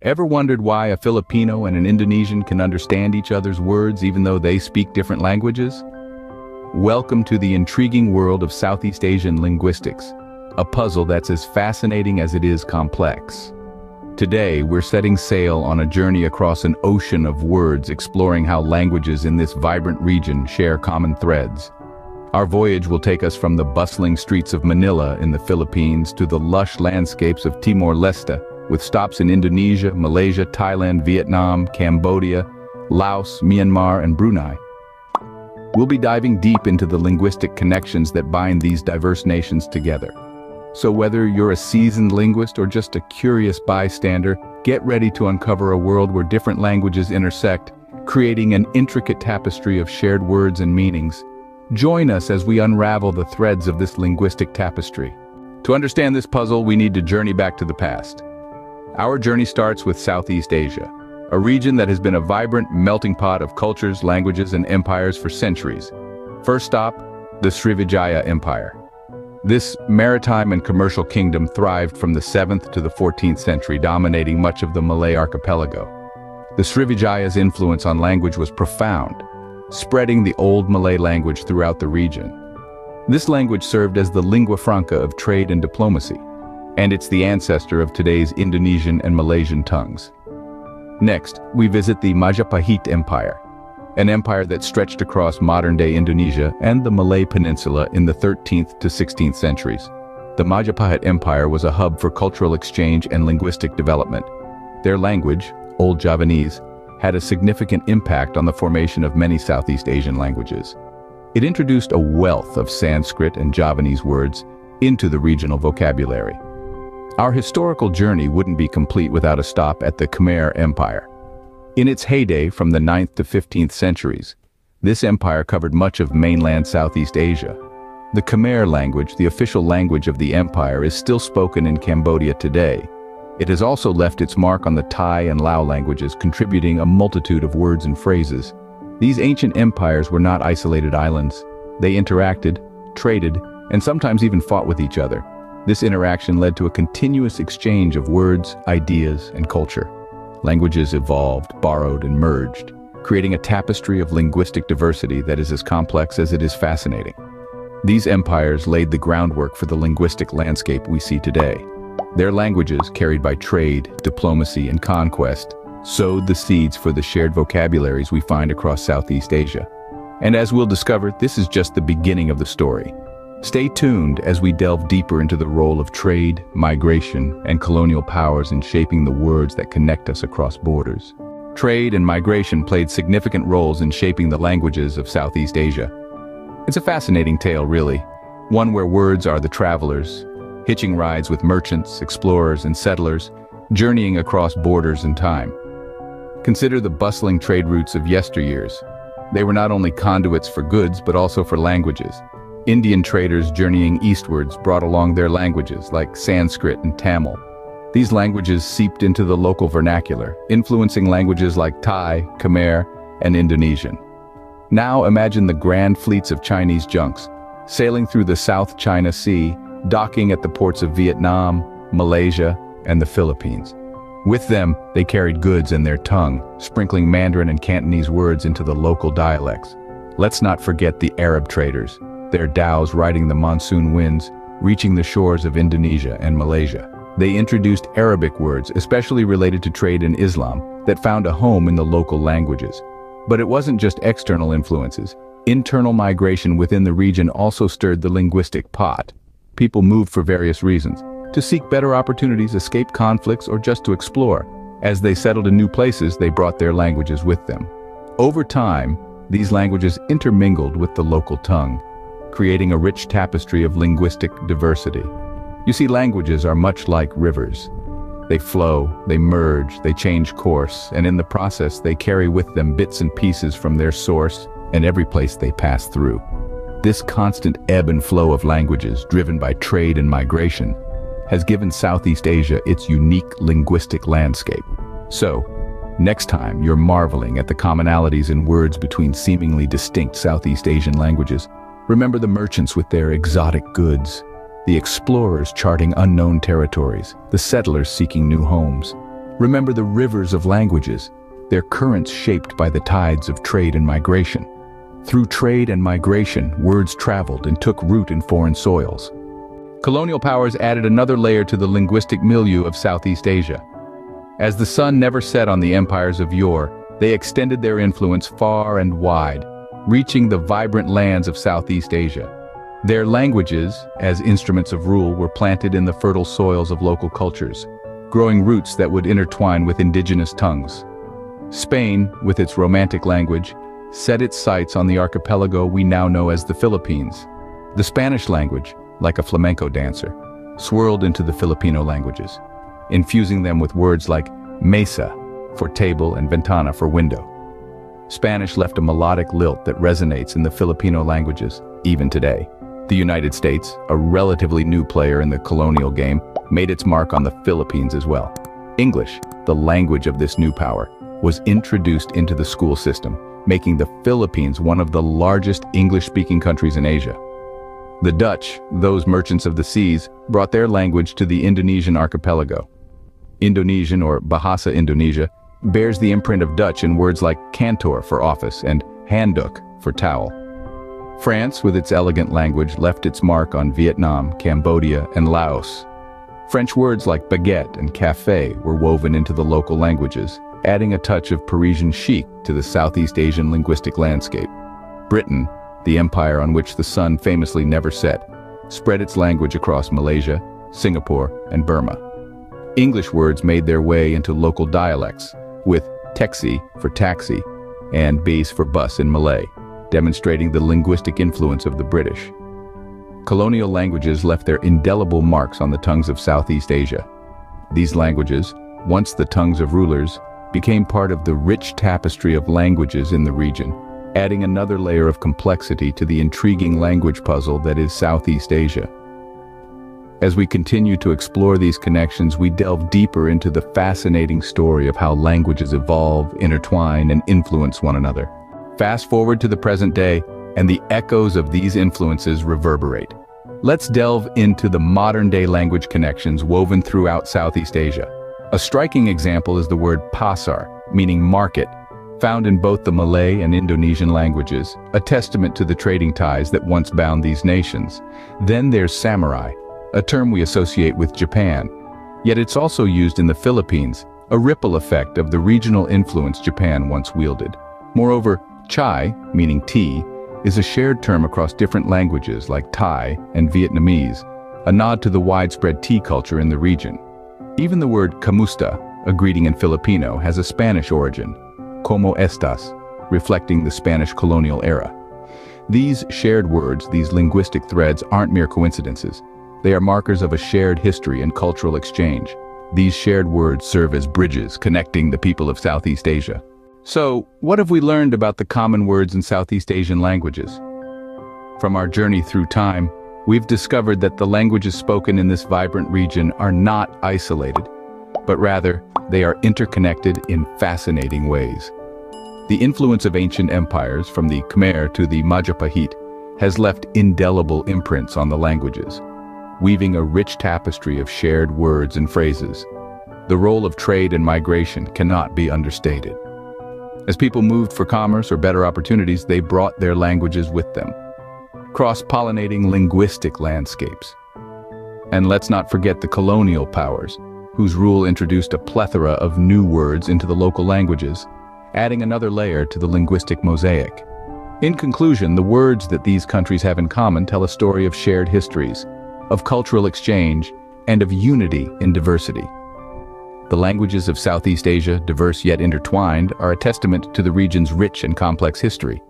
Ever wondered why a Filipino and an Indonesian can understand each other's words even though they speak different languages? Welcome to the intriguing world of Southeast Asian linguistics, a puzzle that's as fascinating as it is complex. Today, we're setting sail on a journey across an ocean of words, exploring how languages in this vibrant region share common threads. Our voyage will take us from the bustling streets of Manila in the Philippines to the lush landscapes of Timor-Leste, with stops in Indonesia, Malaysia, Thailand, Vietnam, Cambodia, Laos, Myanmar, and Brunei. We'll be diving deep into the linguistic connections that bind these diverse nations together. So whether you're a seasoned linguist or just a curious bystander, get ready to uncover a world where different languages intersect, creating an intricate tapestry of shared words and meanings. Join us as we unravel the threads of this linguistic tapestry. To understand this puzzle, we need to journey back to the past. Our journey starts with Southeast Asia, a region that has been a vibrant melting pot of cultures, languages, and empires for centuries. First stop, the Srivijaya Empire. This maritime and commercial kingdom thrived from the 7th to the 14th century, dominating much of the Malay archipelago. The Srivijaya's influence on language was profound, spreading the old Malay language throughout the region. This language served as the lingua franca of trade and diplomacy, and it's the ancestor of today's Indonesian and Malaysian tongues. Next, we visit the Majapahit Empire, an empire that stretched across modern-day Indonesia and the Malay Peninsula in the 13th to 16th centuries. The Majapahit Empire was a hub for cultural exchange and linguistic development. Their language, Old Javanese, had a significant impact on the formation of many Southeast Asian languages. It introduced a wealth of Sanskrit and Javanese words into the regional vocabulary. Our historical journey wouldn't be complete without a stop at the Khmer Empire. In its heyday from the 9th to 15th centuries, this empire covered much of mainland Southeast Asia. The Khmer language, the official language of the empire, is still spoken in Cambodia today. It has also left its mark on the Thai and Lao languages, contributing a multitude of words and phrases. These ancient empires were not isolated islands. They interacted, traded, and sometimes even fought with each other. This interaction led to a continuous exchange of words, ideas, and culture. Languages evolved, borrowed, and merged, creating a tapestry of linguistic diversity that is as complex as it is fascinating. These empires laid the groundwork for the linguistic landscape we see today. Their languages, carried by trade, diplomacy, and conquest, sowed the seeds for the shared vocabularies we find across Southeast Asia. And as we'll discover, this is just the beginning of the story. Stay tuned as we delve deeper into the role of trade, migration, and colonial powers in shaping the words that connect us across borders. Trade and migration played significant roles in shaping the languages of Southeast Asia. It's a fascinating tale, really, one where words are the travelers, hitching rides with merchants, explorers, and settlers, journeying across borders and time. Consider the bustling trade routes of yesteryears. They were not only conduits for goods, but also for languages. Indian traders journeying eastwards brought along their languages, like Sanskrit and Tamil. These languages seeped into the local vernacular, influencing languages like Thai, Khmer, and Indonesian. Now imagine the grand fleets of Chinese junks, sailing through the South China Sea, docking at the ports of Vietnam, Malaysia, and the Philippines. With them, they carried goods in their tongue, sprinkling Mandarin and Cantonese words into the local dialects. Let's not forget the Arab traders, their dhows riding the monsoon winds, reaching the shores of Indonesia and Malaysia. They introduced Arabic words, especially related to trade and Islam, that found a home in the local languages. But it wasn't just external influences. Internal migration within the region also stirred the linguistic pot. People moved for various reasons, to seek better opportunities, escape conflicts, or just to explore. As they settled in new places, they brought their languages with them. Over time, these languages intermingled with the local tongue, creating a rich tapestry of linguistic diversity. You see, languages are much like rivers. They flow, they merge, they change course, and in the process they carry with them bits and pieces from their source and every place they pass through. This constant ebb and flow of languages, driven by trade and migration, has given Southeast Asia its unique linguistic landscape. So, next time you're marveling at the commonalities in words between seemingly distinct Southeast Asian languages, remember the merchants with their exotic goods, the explorers charting unknown territories, the settlers seeking new homes. Remember the rivers of languages, their currents shaped by the tides of trade and migration. Through trade and migration, words traveled and took root in foreign soils. Colonial powers added another layer to the linguistic milieu of Southeast Asia. As the sun never set on the empires of yore, they extended their influence far and wide, reaching the vibrant lands of Southeast Asia. Their languages, as instruments of rule, were planted in the fertile soils of local cultures, growing roots that would intertwine with indigenous tongues. Spain, with its Romantic language, set its sights on the archipelago we now know as the Philippines. The Spanish language, like a flamenco dancer, swirled into the Filipino languages, infusing them with words like mesa for table and ventana for window. Spanish left a melodic lilt that resonates in the Filipino languages, even today. The United States, a relatively new player in the colonial game, made its mark on the Philippines as well. English, the language of this new power, was introduced into the school system, making the Philippines one of the largest English-speaking countries in Asia. The Dutch, those merchants of the seas, brought their language to the Indonesian archipelago. Indonesian, or Bahasa Indonesia, bears the imprint of Dutch in words like kantor for office and handdoek for towel. France, with its elegant language, left its mark on Vietnam, Cambodia, and Laos. French words like baguette and café were woven into the local languages, adding a touch of Parisian chic to the Southeast Asian linguistic landscape. Britain, the empire on which the sun famously never set, spread its language across Malaysia, Singapore, and Burma. English words made their way into local dialects, with taxi for taxi and bus for bus in Malay, demonstrating the linguistic influence of the British. Colonial languages left their indelible marks on the tongues of Southeast Asia. These languages, once the tongues of rulers, became part of the rich tapestry of languages in the region, adding another layer of complexity to the intriguing language puzzle that is Southeast Asia. As we continue to explore these connections, we delve deeper into the fascinating story of how languages evolve, intertwine, and influence one another. Fast forward to the present day, and the echoes of these influences reverberate. Let's delve into the modern-day language connections woven throughout Southeast Asia. A striking example is the word pasar, meaning market, found in both the Malay and Indonesian languages, a testament to the trading ties that once bound these nations. Then there's samurai, a term we associate with Japan, yet it's also used in the Philippines, a ripple effect of the regional influence Japan once wielded. Moreover, chai, meaning tea, is a shared term across different languages like Thai and Vietnamese, a nod to the widespread tea culture in the region. Even the word kamusta, a greeting in Filipino, has a Spanish origin, como estas, reflecting the Spanish colonial era. These shared words, these linguistic threads, aren't mere coincidences. They are markers of a shared history and cultural exchange. These shared words serve as bridges connecting the people of Southeast Asia. So, what have we learned about the common words in Southeast Asian languages? From our journey through time, we've discovered that the languages spoken in this vibrant region are not isolated, but rather, they are interconnected in fascinating ways. The influence of ancient empires, from the Khmer to the Majapahit, has left indelible imprints on the languages, weaving a rich tapestry of shared words and phrases. The role of trade and migration cannot be understated. As people moved for commerce or better opportunities, they brought their languages with them, cross-pollinating linguistic landscapes. And let's not forget the colonial powers, whose rule introduced a plethora of new words into the local languages, adding another layer to the linguistic mosaic. In conclusion, the words that these countries have in common tell a story of shared histories, of cultural exchange, and of unity in diversity. The languages of Southeast Asia, diverse yet intertwined, are a testament to the region's rich and complex history.